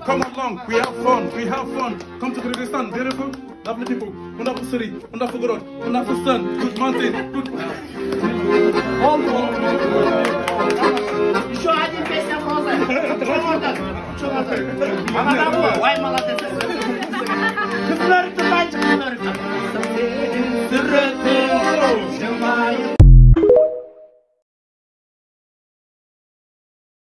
Come along, we have fun. Come to Kyrgyzstan, beautiful, lovely people, wonderful city, wonderful God, wonderful sun, good mountain, good... All the world. Еще один песня просто. Что можно? Что можно? Она того, вай молодец.